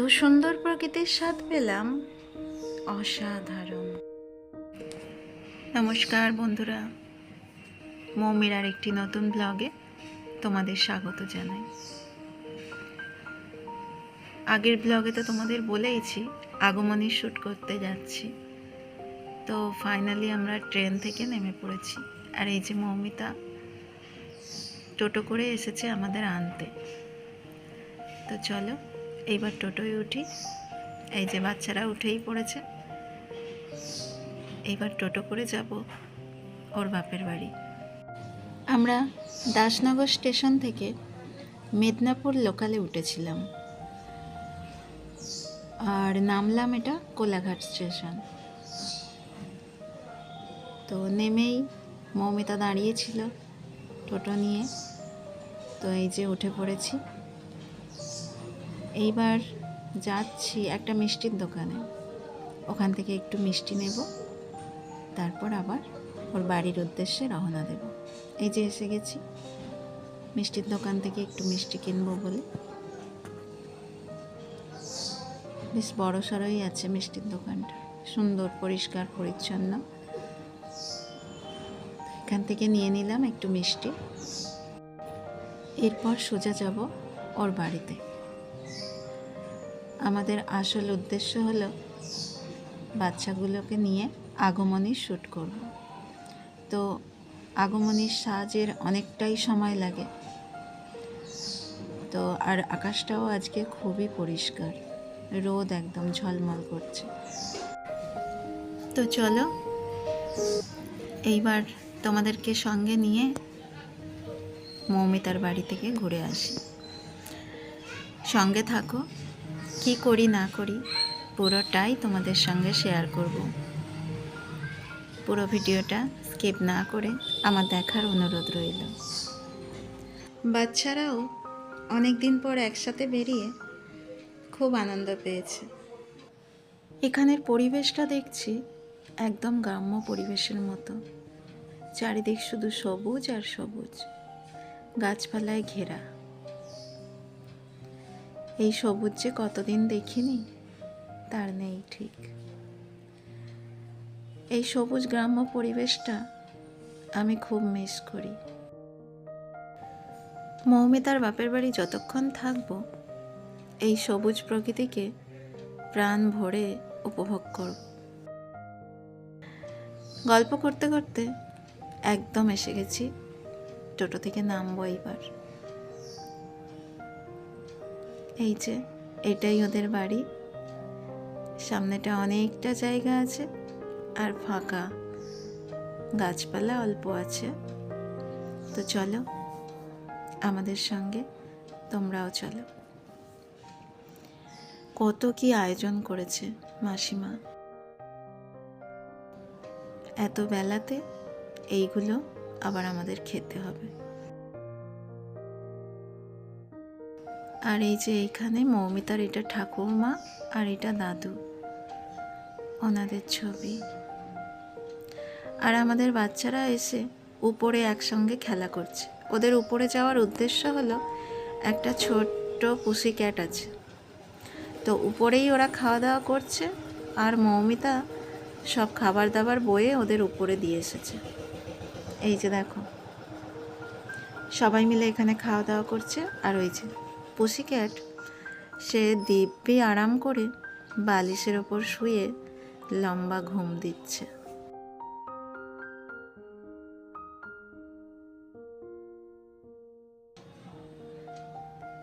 সুন্দর প্রকৃতির স্বাদ পেলাম, অসাধারণ। নমস্কার বন্ধুরা, মৌমির আর একটি নতুন ব্লগে তোমাদের স্বাগত জানাই। আগের ব্লগে তো তোমাদের বলেইছি আগমনী শ্যুট করতে যাচ্ছি। তো ফাইনালি আমরা ট্রেন থেকে নেমে পড়েছি। আর এই যে মৌমিতা টোটো করে এসেছে আমাদের আনতে। তো চলো এইবার টোটোয় উঠি। এই যে বাচ্চারা উঠেই পড়েছে। এইবার টোটো করে যাব ওর বাপের বাড়ি। আমরা দাসনগর স্টেশন থেকে মেদিনীপুর লোকালে উঠেছিলাম, আর নামলাম এটা কোলাঘাট স্টেশন। তো নেমেই মৌমিতা দাঁড়িয়েছিল টোটো নিয়ে। তো এই যে উঠে পড়েছি। এইবার যাচ্ছি একটা মিষ্টির দোকানে, ওখান থেকে একটু মিষ্টি নেব, তারপর আবার ওর বাড়ির উদ্দেশ্যে রওনা দেব। এই যে এসে গেছি মিষ্টির দোকান থেকে একটু মিষ্টি কিনবো বলে। বেশ বড় সড়ই আছে মিষ্টির দোকানটা, সুন্দর পরিষ্কার পরিচ্ছন্ন। এখান থেকে নিয়ে নিলাম একটু মিষ্টি। এরপর সোজা যাব ওর বাড়িতে। আমাদের আসল উদ্দেশ্য হলো বাচ্চাগুলোকে নিয়ে আগমনীর শ্যুট করব। তো আগমনীর সাজের অনেকটাই সময় লাগে। তো আর আকাশটাও আজকে খুবই পরিষ্কার, রোদ একদম ঝলমল করছে। তো চলো এইবার তোমাদেরকে সঙ্গে নিয়ে মৌমিতার বাড়ি থেকে ঘুরে আসি। সঙ্গে থাকো, কি করি না করি পুরোটাই তোমাদের সঙ্গে শেয়ার করব। পুরো ভিডিওটা স্কিপ না করে আমার দেখার অনুরোধ রইল। বাচ্চারাও অনেক দিন পর একসাথে বেরিয়ে খুব আনন্দ পেয়েছে। এখানের পরিবেশটা দেখছি একদম গ্রাম্য পরিবেশের মতো। চারিদিক শুধু সবুজ আর সবুজ, গাছপালায় ঘেরা। এই সবুজ যে কতদিন দেখিনি তার নেই ঠিক। এই সবুজ গ্রাম্য পরিবেশটা আমি খুব মিস করি। মৌমিতার বাপের বাড়ি যতক্ষণ থাকবো এই সবুজ প্রকৃতিকে প্রাণ ভরে উপভোগ করব। গল্প করতে করতে একদম এসে গেছি, টোটো থেকে নামবো এইবার। এই যে এটাই ওদের বাড়ি। সামনেটা অনেকটা জায়গা আছে আর ফাঁকা, গাছপালা অল্প আছে। তো চলো আমাদের সঙ্গে তোমরাও চলো। কত কি আয়োজন করেছে মাসিমা। এত বেলাতে এইগুলো আবার আমাদের খেতে হবে। আর এই যে এইখানে মৌমিতার এটা ঠাকুরমা আর এটা দাদু, ওনাদের ছবি। আর আমাদের বাচ্চারা এসে উপরে একসঙ্গে খেলা করছে। ওদের উপরে যাওয়ার উদ্দেশ্য হলো একটা ছোট্ট পুসি ক্যাট আছে, তো উপরেই ওরা খাওয়া দাওয়া করছে। আর মৌমিতা সব খাবার দাবার বয়ে ওদের উপরে দিয়ে এসেছে। এই যে দেখো সবাই মিলে এখানে খাওয়া দাওয়া করছে। আর ওই যে পুসি ক্যাট, সে দিব্যি আরাম করে বালিশের ওপর শুয়ে লম্বা ঘুম দিচ্ছে।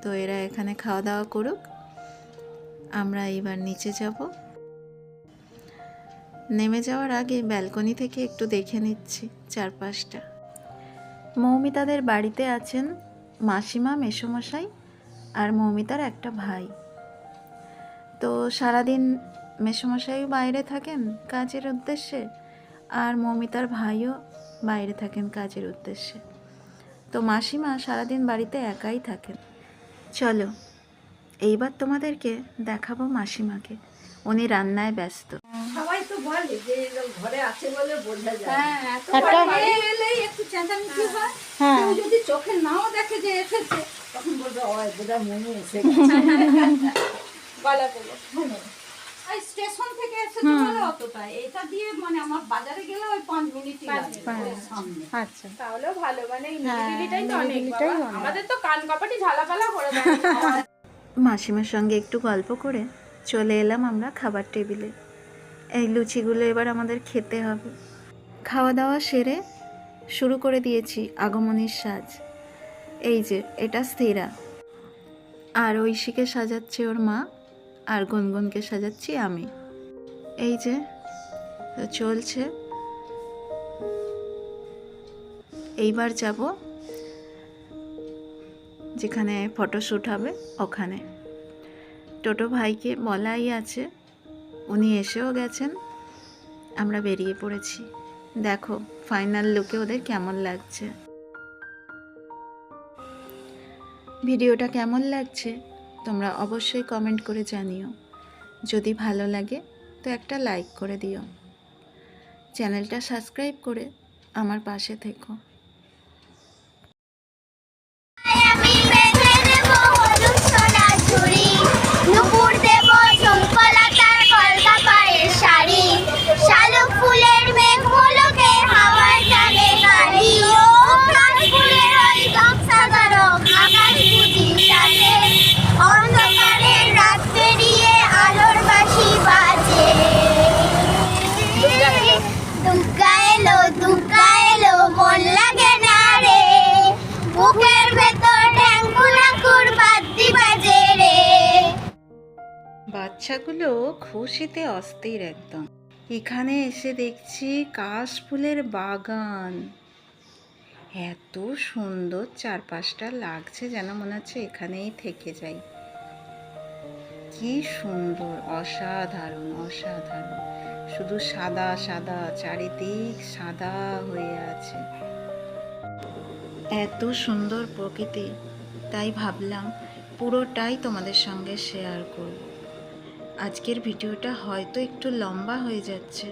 তো এরা এখানে খাওয়া দাওয়া করুক, আমরা এবার নিচে যাব। নেমে যাওয়ার আগে ব্যালকনি থেকে একটু দেখে নিচ্ছি চারপাশটা। মৌমিতাদের বাড়িতে আছেন মাসিমা, মেসোমশাই আর মৌমিতার একটা ভাই। তো সারাদিন মেসোমশাইও বাইরে থাকেন কাজের উদ্দেশ্যে, আর মৌমিতার ভাইও বাইরে থাকেন কাজের উদ্দেশ্যে। তো মাসিমা সারাদিন বাড়িতে একাই থাকেন। চলো এইবার তোমাদেরকে দেখাবো মাসিমাকে, উনি রান্নায় ব্যস্ত। সবাই তো বলে যে ঘরে আছে বলে বোঝা যায়। একটু চেঁচামেচি হয়, কেউ যদি চোখে নাও দেখে যে এসেছে তখন বলবে ওই বোধহয় মনে এসে গেছে। গলাগুলো। এই স্টেশন থেকে এসে তো বলে অতটা, এটা দিয়ে মানে আমার বাজারে গেলে ওই 5 মিনিটই লাগে সামনে। আচ্ছা, তাহলেও ভালো, মানে এই হ্যাঁ, নিরিবিলিটাই তো অনেক নিরিবিলিটাই বাবা। অনেক। আমাদের তো কান কাপাটি ঝালাপালা করে দেয়। মাসিমার সঙ্গে একটু গল্প করে চলে এলাম আমরা খাবার টেবিলে। এই লুচিগুলো এবার আমাদের খেতে হবে। খাওয়া দাওয়া সেরে শুরু করে দিয়েছি আগমনীর সাজ। এই যে এটা স্থিরা, আর ঐশীকে সাজাচ্ছে ওর মা, আর গুনগুনকে সাজাচ্ছি আমি। এই যে তো চলছে। এইবার যাব যেখানে ফটোশ্যুট হবে ওখানে। টোটো ভাইকে বলাই আছে, উনি এসেও গেছেন, আমরা বেরিয়ে পড়েছি। দেখো ফাইনাল লুকে ওদের কেমন লাগছে। ভিডিওটা কেমন লাগছে তোমরা অবশ্যই কমেন্ট করে জানিও। যদি ভালো লাগে তো একটা লাইক করে দিও, চ্যানেলটা সাবস্ক্রাইব করে আমার পাশে থেকো। আমি বেঁধে দেব হলুদ সোনার ঝুড়ি, নুপুর দেব ঝুমকলতার কলকা পায়ের শাড়ি, শালুক ফুলের মেঘগুলোকে হাওয়ায় টানে গাড়ি, ও কাশফুলের ওই তকসাদা রং আকাশ বুঝি সাথে, অন্ধকারের রাত পেরিয়ে আলোর বাঁশি বাজে। দুগ্গা এলো মন লাগে না রে, বুকের ভেতর ঢ্যাঙ্কুনাকুর বাদ্যি বাজে রে। বাচ্চাগুলো খুশিতে অস্থির একদম। এখানে এসে দেখছি কাশফুলের বাগান, এত সুন্দর চারপাশটা লাগছে যেন মনে হচ্ছে এখানেই থেকে যাই। কি সুন্দর, অসাধারণ অসাধারণ, শুধু সাদা সাদা, চারিদিক সাদা হয়ে আছে। এত সুন্দর প্রকৃতি, তাই ভাবলাম পুরোটাই তোমাদের সঙ্গে শেয়ার করব। আজকের ভিডিওটা হয়তো একটু লম্বা হয়ে যাচ্ছে,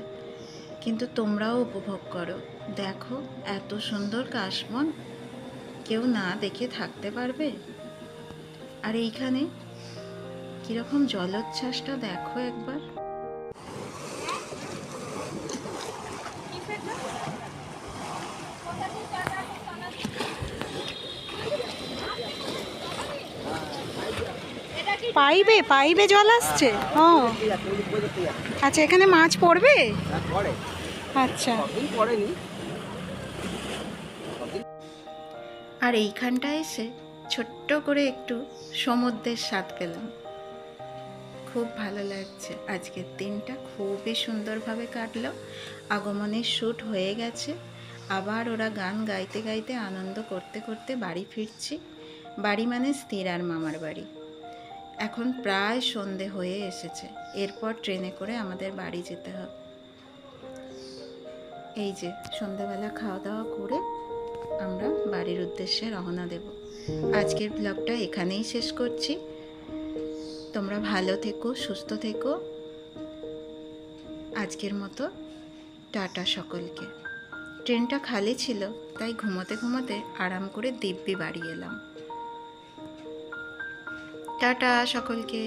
কিন্তু তোমরাও উপভোগ করো। দেখো এত সুন্দর কাশবন, কেউ না দেখে থাকতে পারবে? আর এইখানে কীরকম জলোচ্ছ্বাসটা দেখো একবার। পাইবে পাইবে জল আসছে। ও আচ্ছা, এখানে মাছ পড়বে? আচ্ছা। আর এইখানটা এসে ছোট্ট করে একটু সমুদ্রের স্বাদ পেলাম। খুব ভালো লাগছে। আজকের দিনটা খুবই সুন্দরভাবে কাটলো। আগমনের শ্যুট হয়ে গেছে, আবার ওরা গান গাইতে গাইতে আনন্দ করতে করতে বাড়ি ফিরছি। বাড়ি মানে স্থিরার মামার বাড়ি। এখন প্রায় সন্ধে হয়ে এসেছে, এরপর ট্রেনে করে আমাদের বাড়ি যেতে হবে। এই যে সন্ধেবেলা খাওয়া দাওয়া করে আমরা বাড়ির উদ্দেশ্যে রওনা দেব। আজকের ব্লগটা এখানেই শেষ করছি। তোমরা ভালো থেকো, সুস্থ থেকো। আজকের মতো টাটা সকলকে। ট্রেনটা খালি ছিল, তাই ঘুমোতে ঘুমোতে আরাম করে দিব্যি বাড়ি এলাম। টাটা সকলকে।